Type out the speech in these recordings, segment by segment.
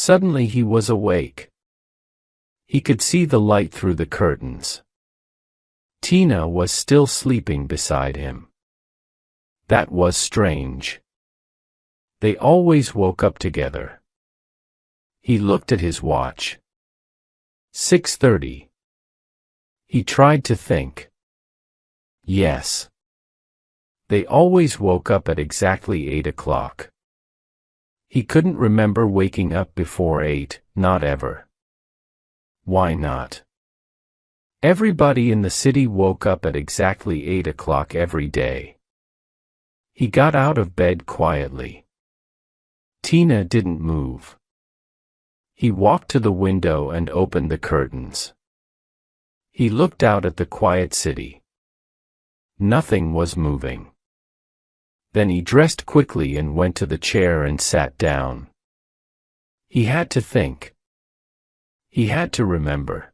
Suddenly he was awake. He could see the light through the curtains. Tina was still sleeping beside him. That was strange. They always woke up together. He looked at his watch. 6:30. He tried to think. Yes. They always woke up at exactly 8 o'clock. He couldn't remember waking up before 8, not ever. Why not? Everybody in the city woke up at exactly 8 o'clock every day. He got out of bed quietly. Tina didn't move. He walked to the window and opened the curtains. He looked out at the quiet city. Nothing was moving. Then he dressed quickly and went to the chair and sat down. He had to think. He had to remember.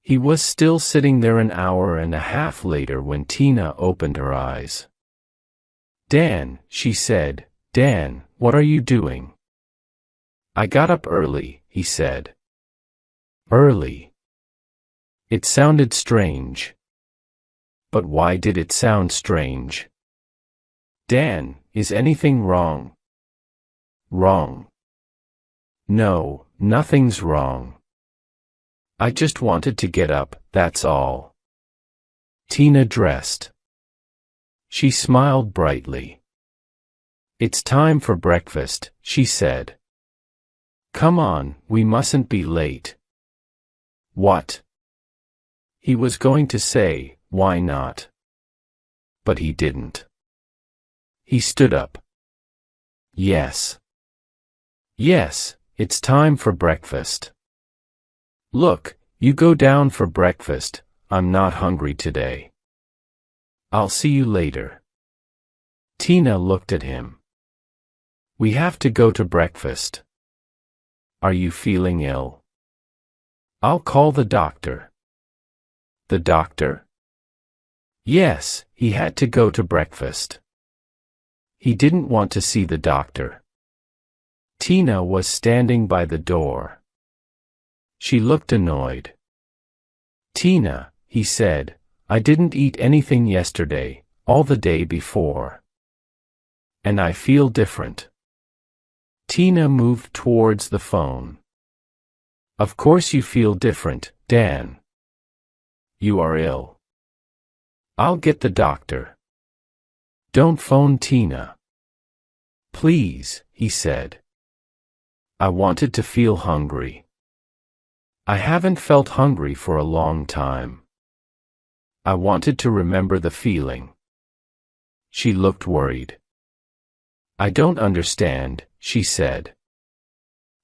He was still sitting there an hour and a half later when Tina opened her eyes. "Dan," she said, "Dan, what are you doing?" "I got up early," he said. Early. It sounded strange. But why did it sound strange? "Dan, is anything wrong?" "Wrong? No, nothing's wrong. I just wanted to get up, that's all." Tina dressed. She smiled brightly. "It's time for breakfast," she said. "Come on, we mustn't be late." "What?" He was going to say, "Why not?" But he didn't. He stood up. "Yes. Yes, it's time for breakfast. Look, you go down for breakfast, I'm not hungry today. I'll see you later." Tina looked at him. "We have to go to breakfast. Are you feeling ill?" "I'll call the doctor." "The doctor?" Yes, he had to go to breakfast. He didn't want to see the doctor. Tina was standing by the door. She looked annoyed. "Tina," he said, "I didn't eat anything yesterday, all the day before. And I feel different." Tina moved towards the phone. "Of course you feel different, Dan. You are ill. I'll get the doctor." "Don't phone Tina." "Please," he said. "I wanted to feel hungry. I haven't felt hungry for a long time. I wanted to remember the feeling." She looked worried. "I don't understand," she said.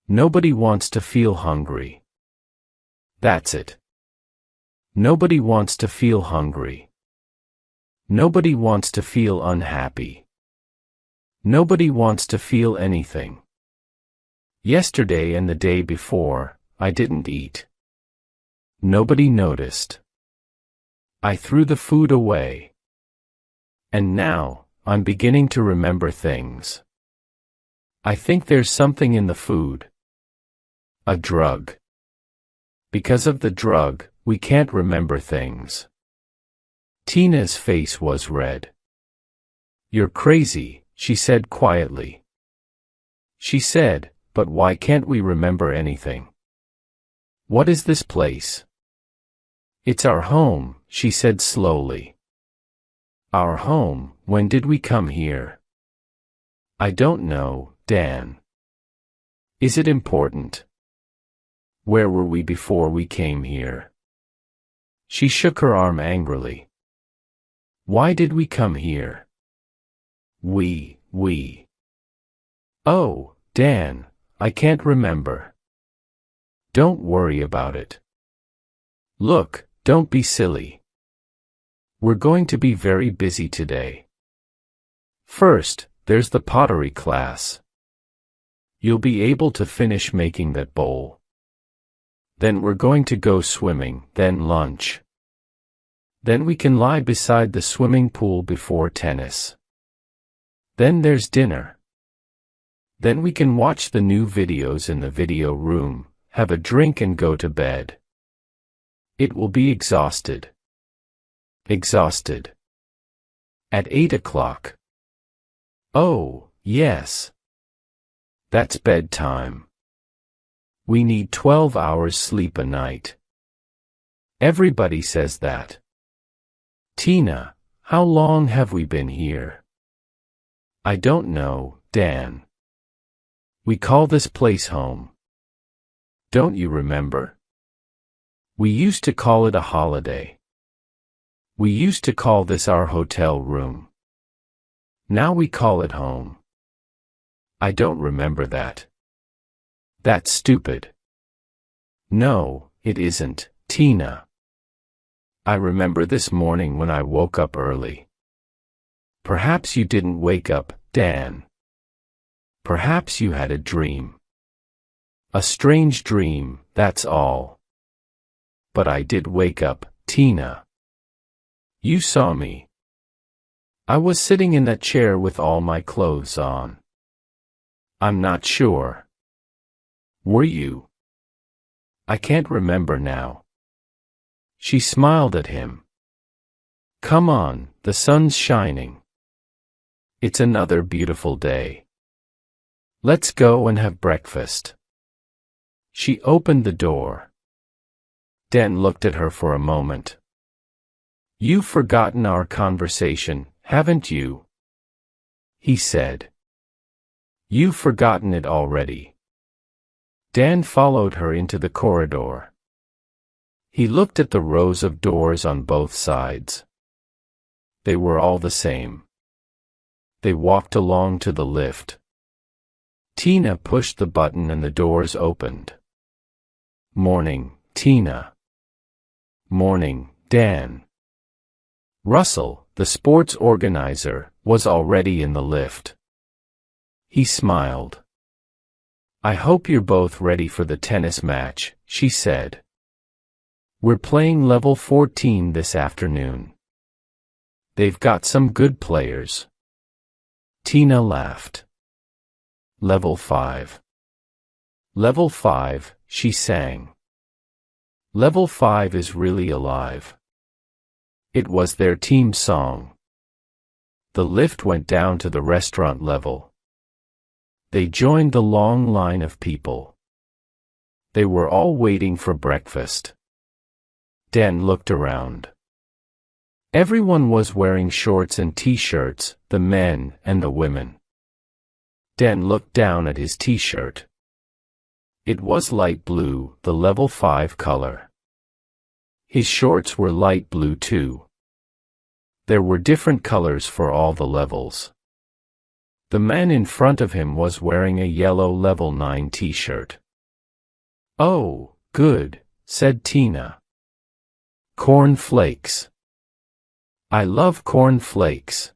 "Nobody wants to feel hungry." That's it. Nobody wants to feel hungry. Nobody wants to feel unhappy. Nobody wants to feel anything. Yesterday and the day before, I didn't eat. Nobody noticed. I threw the food away. And now, I'm beginning to remember things. I think there's something in the food. A drug. Because of the drug, we can't remember things." Tina's face was red. "You're crazy," she said quietly. She said, "But why can't we remember anything? What is this place?" "It's our home," she said slowly. "Our home, when did we come here?" "I don't know, Dan." "Is it important? Where were we before we came here?" She shook her arm angrily. "Why did we come here?" We. "Oh, Dan, I can't remember." "Don't worry about it. Look, don't be silly. We're going to be very busy today. First, there's the pottery class. You'll be able to finish making that bowl. Then we're going to go swimming, then lunch. Then we can lie beside the swimming pool before tennis. Then there's dinner. Then we can watch the new videos in the video room, have a drink and go to bed. It will be exhausted. Exhausted. At 8 o'clock. Oh, yes. That's bedtime. We need 12 hours sleep a night. Everybody says that. Tina, how long have we been here? I don't know, Dan. We call this place home. Don't you remember? We used to call it a holiday. We used to call this our hotel room. Now we call it home. I don't remember that. That's stupid. No, it isn't, Tina. I remember this morning when I woke up early. Perhaps you didn't wake up, Dan. Perhaps you had a dream. A strange dream, that's all. But I did wake up, Tina. You saw me. I was sitting in that chair with all my clothes on. I'm not sure. Were you? I can't remember now. She smiled at him. Come on, the sun's shining. It's another beautiful day. Let's go and have breakfast. She opened the door. Dan looked at her for a moment. You've forgotten our conversation, haven't you? He said. You've forgotten it already. Dan followed her into the corridor. He looked at the rows of doors on both sides. They were all the same. They walked along to the lift. Tina pushed the button and the doors opened. Morning, Tina. Morning, Dan. Russell, the sports organizer, was already in the lift. He smiled. I hope you're both ready for the tennis match, she said. We're playing level 14 this afternoon. They've got some good players. Tina laughed. Level 5. Level 5, she sang. Level 5 is really alive. It was their team song. The lift went down to the restaurant level. They joined the long line of people. They were all waiting for breakfast. Dan looked around. Everyone was wearing shorts and t-shirts, the men and the women. Dan looked down at his t-shirt. It was light blue, the level 5 color. His shorts were light blue too. There were different colors for all the levels. The man in front of him was wearing a yellow level 9 t-shirt. Oh, good, said Tina. Corn flakes. I love corn flakes.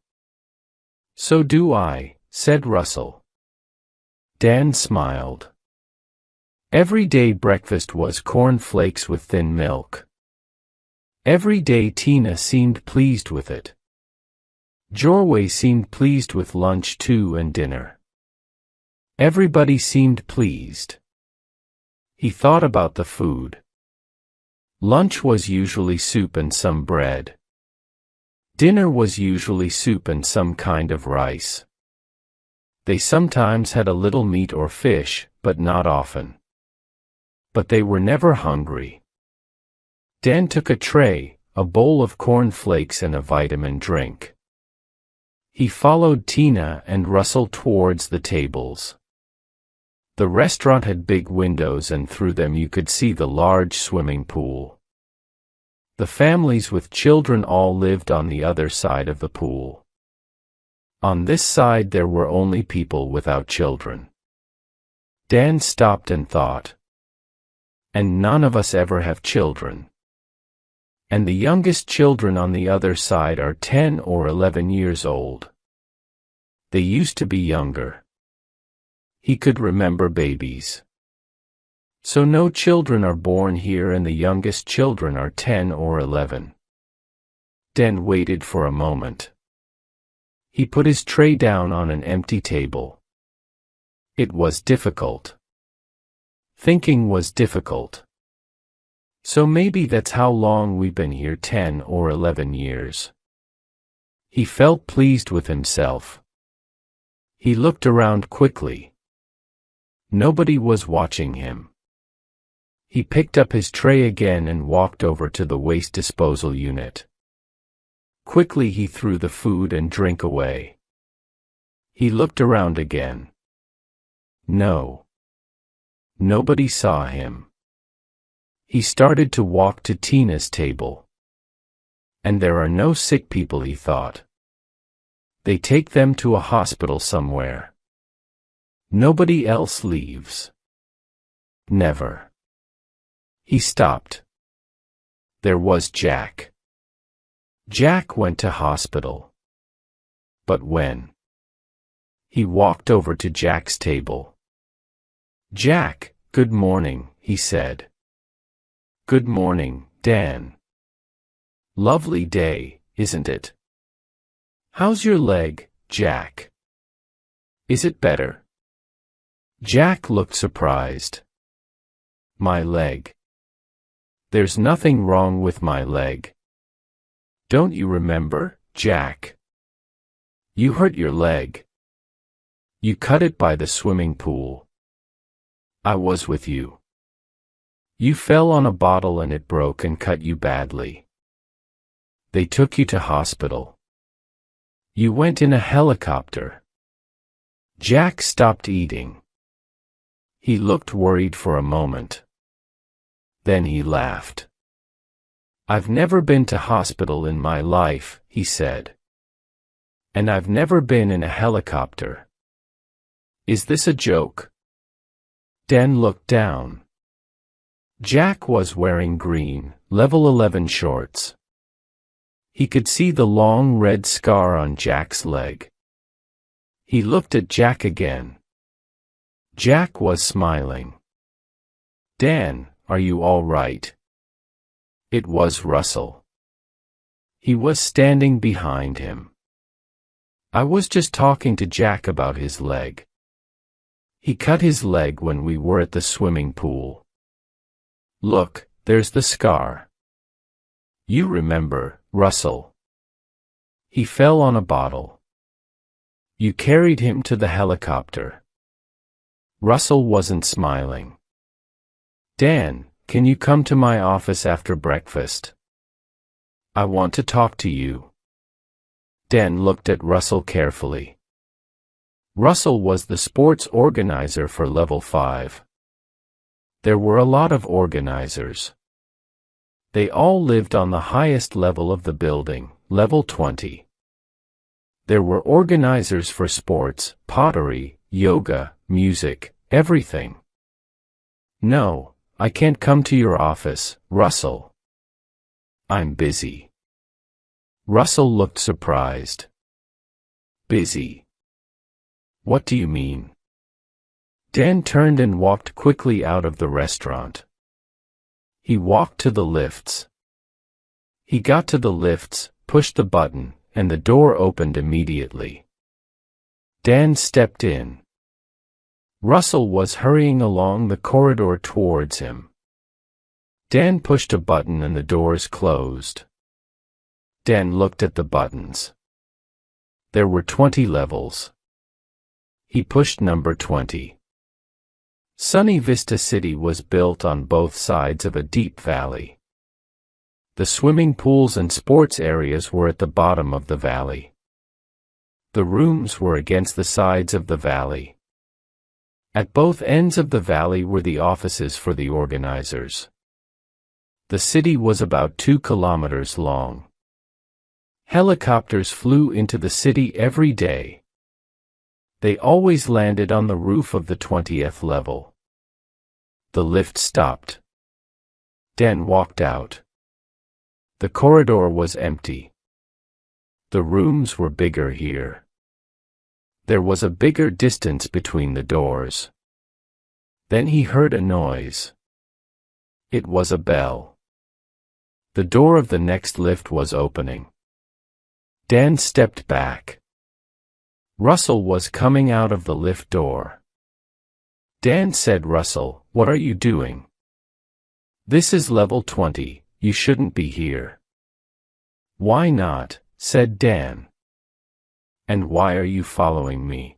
So do I, said Russell. Dan smiled. Every day breakfast was corn flakes with thin milk. Every day Tina seemed pleased with it. Jorway seemed pleased with lunch too and dinner. Everybody seemed pleased. He thought about the food. Lunch was usually soup and some bread. Dinner was usually soup and some kind of rice. They sometimes had a little meat or fish, but not often. But they were never hungry. Dan took a tray, a bowl of corn flakes and a vitamin drink. He followed Tina and Russell towards the tables. The restaurant had big windows and through them you could see the large swimming pool. The families with children all lived on the other side of the pool. On this side there were only people without children. Dan stopped and thought. And none of us ever have children. And the youngest children on the other side are 10 or 11 years old. They used to be younger. He could remember babies. So no children are born here and the youngest children are 10 or 11. Dan waited for a moment. He put his tray down on an empty table. It was difficult. Thinking was difficult. So maybe that's how long we've been here, 10 or 11 years. He felt pleased with himself. He looked around quickly. Nobody was watching him. He picked up his tray again and walked over to the waste disposal unit. Quickly he threw the food and drink away. He looked around again. No. Nobody saw him. He started to walk to Tina's table. And there are no sick people, he thought. They take them to a hospital somewhere. Nobody else leaves. Never. He stopped. There was Jack. Jack went to hospital. But when? He walked over to Jack's table. Jack, good morning, he said. Good morning, Dan. Lovely day, isn't it? How's your leg, Jack? Is it better? Jack looked surprised. My leg. There's nothing wrong with my leg. Don't you remember, Jack? You hurt your leg. You cut it by the swimming pool. I was with you. You fell on a bottle and it broke and cut you badly. They took you to hospital. You went in a helicopter. Jack stopped eating. He looked worried for a moment. Then he laughed. I've never been to hospital in my life, he said. And I've never been in a helicopter. Is this a joke? Dan looked down. Jack was wearing green, level 11 shorts. He could see the long red scar on Jack's leg. He looked at Jack again. Jack was smiling. Dan, are you all right? It was Russell. He was standing behind him. I was just talking to Jack about his leg. He cut his leg when we were at the swimming pool. Look, there's the scar. You remember, Russell. He fell on a bottle. You carried him to the helicopter. Russell wasn't smiling. Dan, can you come to my office after breakfast? I want to talk to you. Dan looked at Russell carefully. Russell was the sports organizer for level 5. There were a lot of organizers. They all lived on the highest level of the building, level 20. There were organizers for sports, pottery, yoga, music, everything. No, I can't come to your office, Russell. I'm busy. Russell looked surprised. Busy? What do you mean? Dan turned and walked quickly out of the restaurant. He walked to the lifts. He got to the lifts, pushed the button, and the door opened immediately. Dan stepped in. Russell was hurrying along the corridor towards him. Dan pushed a button and the doors closed. Dan looked at the buttons. There were 20 levels. He pushed number 20. Sunny Vista City was built on both sides of a deep valley. The swimming pools and sports areas were at the bottom of the valley. The rooms were against the sides of the valley. At both ends of the valley were the offices for the organizers. The city was about 2 kilometers long. Helicopters flew into the city every day. They always landed on the roof of the 20th level. The lift stopped. Dan walked out. The corridor was empty. The rooms were bigger here. There was a bigger distance between the doors. Then he heard a noise. It was a bell. The door of the next lift was opening. Dan stepped back. Russell was coming out of the lift door. Dan said, "Russell, what are you doing? This is level 20, you shouldn't be here." "Why not?" said Dan. "And why are you following me?"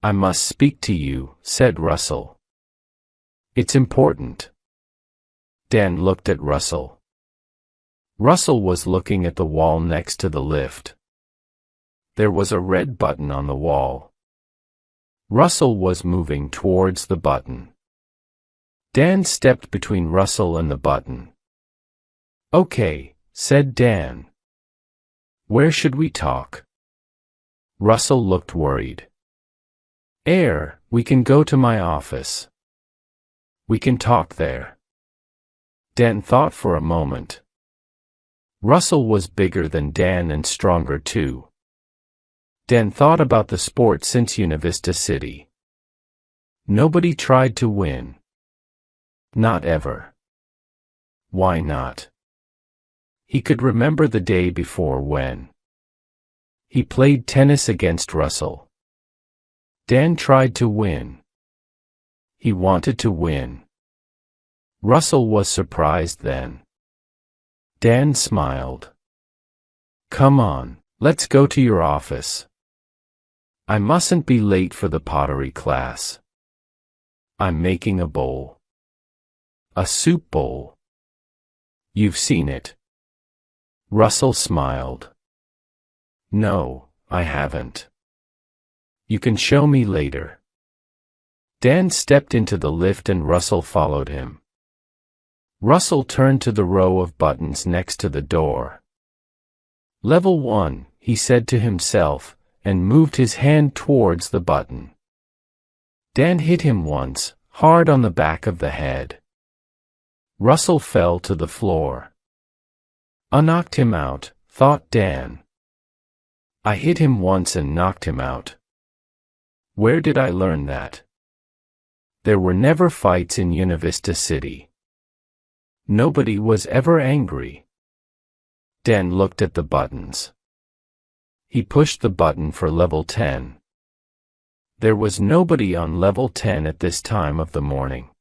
"I must speak to you," said Russell. "It's important." Dan looked at Russell. Russell was looking at the wall next to the lift. There was a red button on the wall. Russell was moving towards the button. Dan stepped between Russell and the button. "Okay," said Dan. "Where should we talk?" Russell looked worried. We can go to my office. We can talk there." Dan thought for a moment. Russell was bigger than Dan and stronger too. Dan thought about the sport since Univista City. Nobody tried to win. Not ever. Why not? He could remember the day before when he played tennis against Russell. Dan tried to win. He wanted to win. Russell was surprised then. Dan smiled. "Come on, let's go to your office. I mustn't be late for the pottery class. I'm making a bowl. A soup bowl. You've seen it." Russell smiled. "No, I haven't. You can show me later." Dan stepped into the lift and Russell followed him. Russell turned to the row of buttons next to the door. "Level 1, he said to himself, and moved his hand towards the button. Dan hit him once, hard on the back of the head. Russell fell to the floor. "I knocked him out," thought Dan. "I hit him once and knocked him out. Where did I learn that? There were never fights in Univista City. Nobody was ever angry." Dan looked at the buttons. He pushed the button for level 10. There was nobody on level 10 at this time of the morning.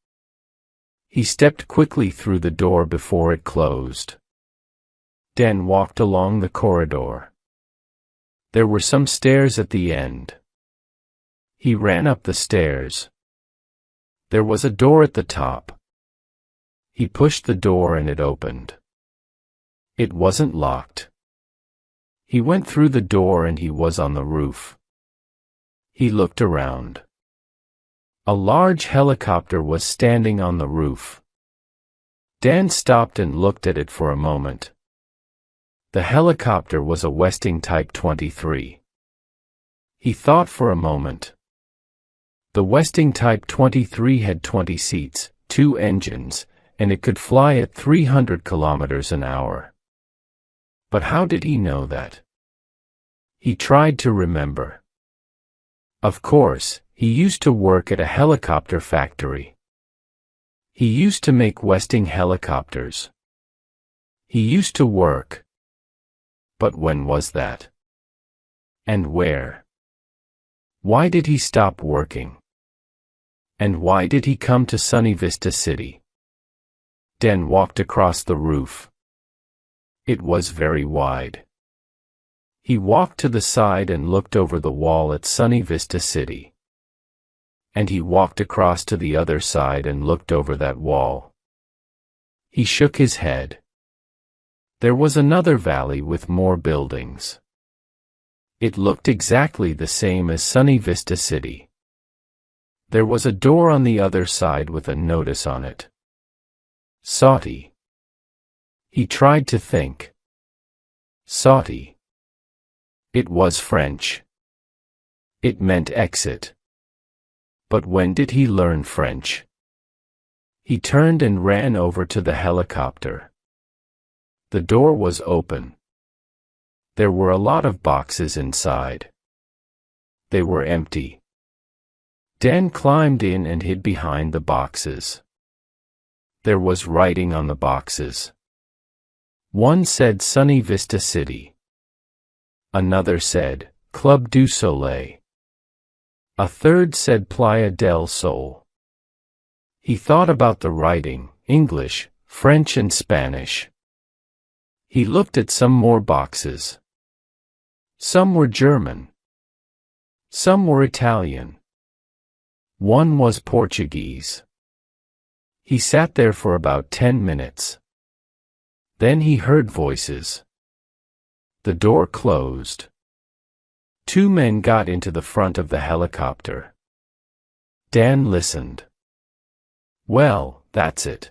He stepped quickly through the door before it closed. Dan walked along the corridor. There were some stairs at the end. He ran up the stairs. There was a door at the top. He pushed the door and it opened. It wasn't locked. He went through the door and he was on the roof. He looked around. A large helicopter was standing on the roof. Dan stopped and looked at it for a moment. The helicopter was a Westing Type 23. He thought for a moment. The Westing Type 23 had 20 seats, 2 engines, and it could fly at 300 kilometers an hour. But how did he know that? He tried to remember. Of course, he used to work at a helicopter factory. He used to make Westing helicopters. He used to work. But when was that? And where? Why did he stop working? And why did he come to Sunny Vista City? Dan walked across the roof. It was very wide. He walked to the side and looked over the wall at Sunny Vista City. And he walked across to the other side and looked over that wall. He shook his head. There was another valley with more buildings. It looked exactly the same as Sunny Vista City. There was a door on the other side with a notice on it. Sauti. He tried to think. Sauti. It was French. It meant exit. But when did he learn French? He turned and ran over to the helicopter. The door was open. There were a lot of boxes inside. They were empty. Dan climbed in and hid behind the boxes. There was writing on the boxes. One said Sunny Vista City. Another said, Club du Soleil. A third said Playa del Sol. He thought about the writing, English, French and Spanish. He looked at some more boxes. Some were German. Some were Italian. One was Portuguese. He sat there for about 10 minutes. Then he heard voices. The door closed. Two men got into the front of the helicopter. Dan listened. Well, that's it.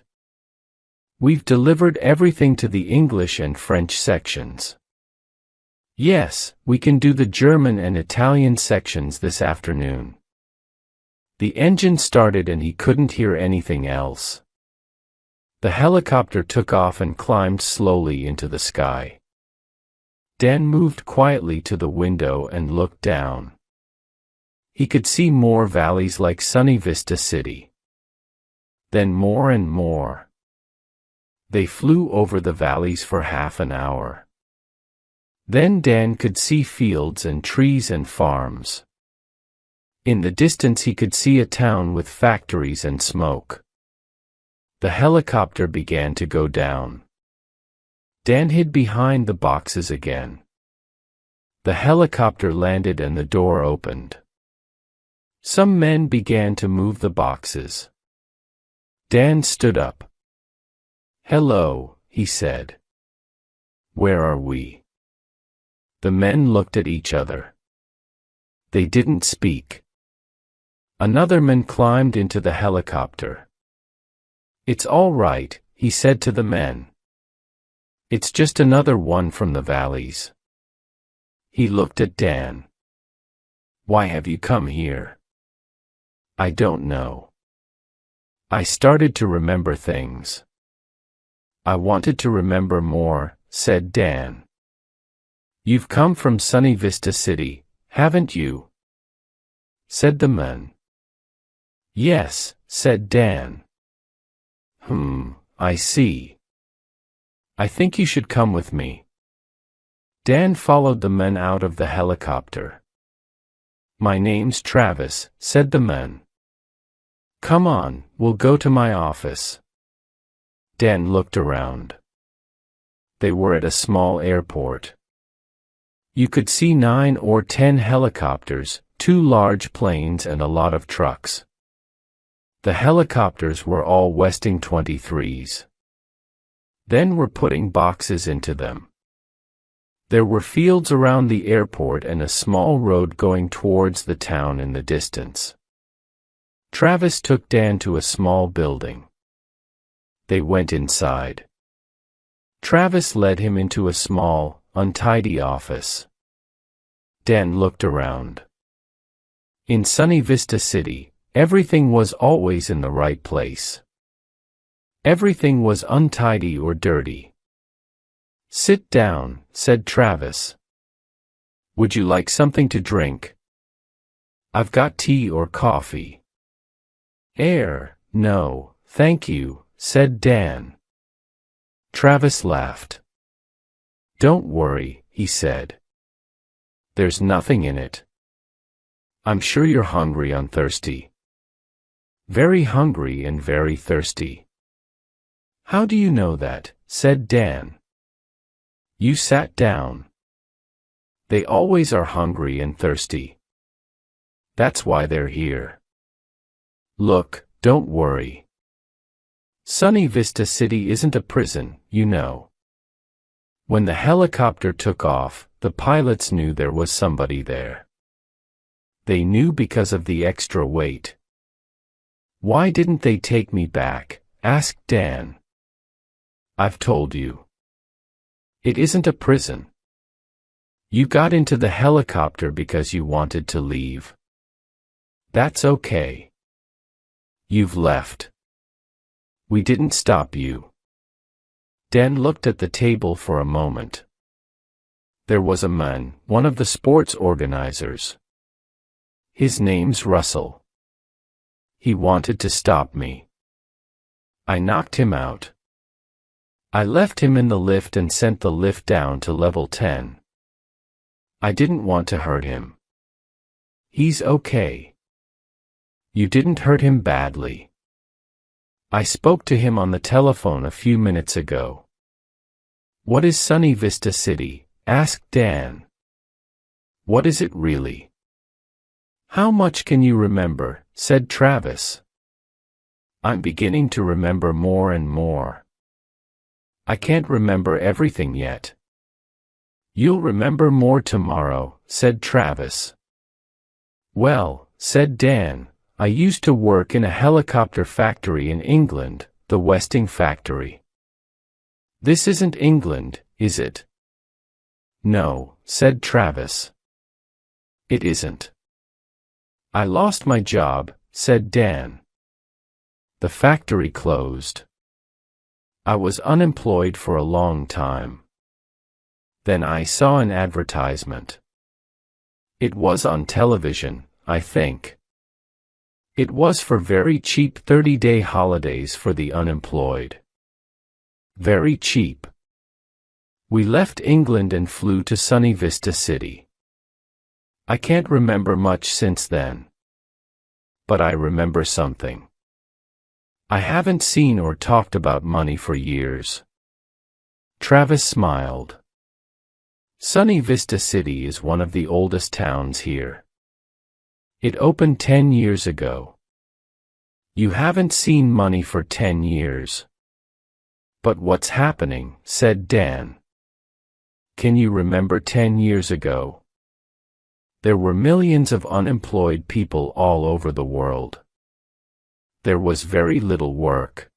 We've delivered everything to the English and French sections. Yes, we can do the German and Italian sections this afternoon. The engine started and he couldn't hear anything else. The helicopter took off and climbed slowly into the sky. Dan moved quietly to the window and looked down. He could see more valleys like Sunny Vista City. Then more and more. They flew over the valleys for half an hour. Then Dan could see fields and trees and farms. In the distance he could see a town with factories and smoke. The helicopter began to go down. Dan hid behind the boxes again. The helicopter landed and the door opened. Some men began to move the boxes. Dan stood up. "Hello," he said. "Where are we?" The men looked at each other. They didn't speak. Another man climbed into the helicopter. "It's all right," he said to the men. "It's just another one from the valleys." He looked at Dan. "Why have you come here?" "I don't know. I started to remember things." "I wanted to remember more," said Dan. "You've come from Sunny Vista City, haven't you?" said the man. "Yes," said Dan. I see. I think you should come with me." Dan followed the men out of the helicopter. "My name's Travis," said the man. "Come on, we'll go to my office." Dan looked around. They were at a small airport. You could see 9 or 10 helicopters, 2 large planes and a lot of trucks. The helicopters were all Westing 23s. Then were putting boxes into them. There were fields around the airport and a small road going towards the town in the distance. Travis took Dan to a small building. They went inside. Travis led him into a small, untidy office. Dan looked around. In Sunny Vista City, everything was always in the right place. Everything was untidy or dirty. "Sit down," said Travis. "Would you like something to drink?" "I've got tea or coffee." No, thank you," said Dan. Travis laughed. "Don't worry," he said. "There's nothing in it. I'm sure you're hungry and thirsty." "Very hungry and very thirsty." "How do you know that?" said Dan. "You sat down. They always are hungry and thirsty. That's why they're here. Look, don't worry. Sunny Vista City isn't a prison, you know." When the helicopter took off, the pilots knew there was somebody there. They knew because of the extra weight. "Why didn't they take me back?" asked Dan. "I've told you. It isn't a prison. You got into the helicopter because you wanted to leave. That's okay. You've left. We didn't stop you." Dan looked at the table for a moment. There was a man, one of the sports organizers. "His name's Russell. He wanted to stop me. I knocked him out. I left him in the lift and sent the lift down to level 10. I didn't want to hurt him. He's okay. You didn't hurt him badly. I spoke to him on the telephone a few minutes ago. What is Sunny Vista City? Asked Dan. What is it really? How much can you remember? Said Travis. I'm beginning to remember more and more. I can't remember everything yet. You'll remember more tomorrow, said Travis. Well, said Dan, I used to work in a helicopter factory in England, the Westing factory. This isn't England, is it? No, said Travis. It isn't. I lost my job, said Dan. The factory closed. I was unemployed for a long time. Then I saw an advertisement. It was on television, I think. It was for very cheap 30-day holidays for the unemployed. Very cheap. We left England and flew to Sunny Vista City. I can't remember much since then. But I remember something. I haven't seen or talked about money for years. Travis smiled. Sunny Vista City is one of the oldest towns here. It opened 10 years ago. You haven't seen money for 10 years. But what's happening? Said Dan. Can you remember 10 years ago? There were millions of unemployed people all over the world. There was very little work.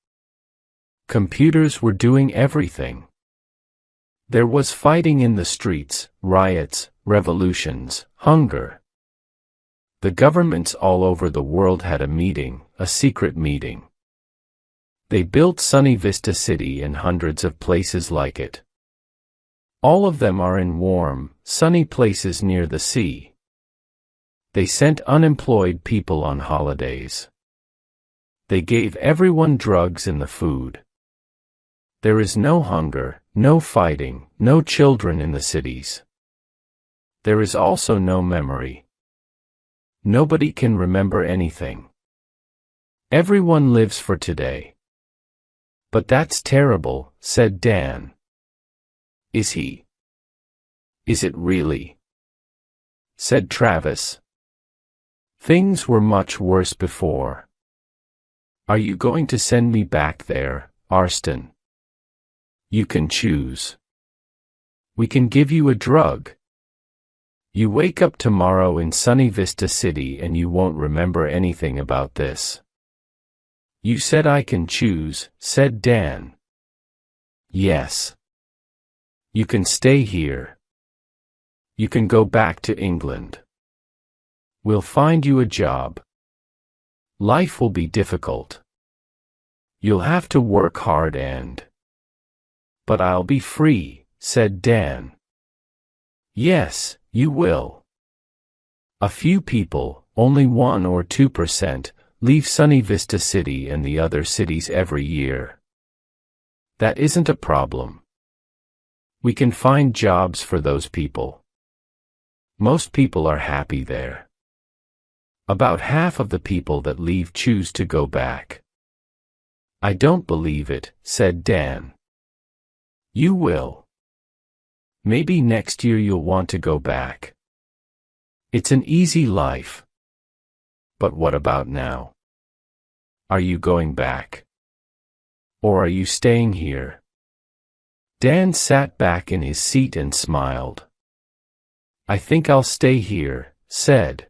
Computers were doing everything. There was fighting in the streets, riots, revolutions, hunger. The governments all over the world had a meeting, a secret meeting. They built Sunny Vista City and hundreds of places like it. All of them are in warm, sunny places near the sea. They sent unemployed people on holidays. They gave everyone drugs and the food. There is no hunger, no fighting, no children in the cities. There is also no memory. Nobody can remember anything. Everyone lives for today. But that's terrible, said Dan. Is he? Is it really? Said Travis. Things were much worse before. Are you going to send me back there, Arston? You can choose. We can give you a drug. You wake up tomorrow in Sunny Vista City and you won't remember anything about this. You said I can choose, said Dan. Yes. You can stay here. You can go back to England. We'll find you a job. Life will be difficult. You'll have to work hard and... But I'll be free, said Dan. Yes, you will. A few people, only 1 or 2%, leave Sunny Vista City and the other cities every year. That isn't a problem. We can find jobs for those people. Most people are happy there. About half of the people that leave choose to go back. I don't believe it, said Dan. You will. Maybe next year you'll want to go back. It's an easy life. But what about now? Are you going back? Or are you staying here? Dan sat back in his seat and smiled. I think I'll stay here, said.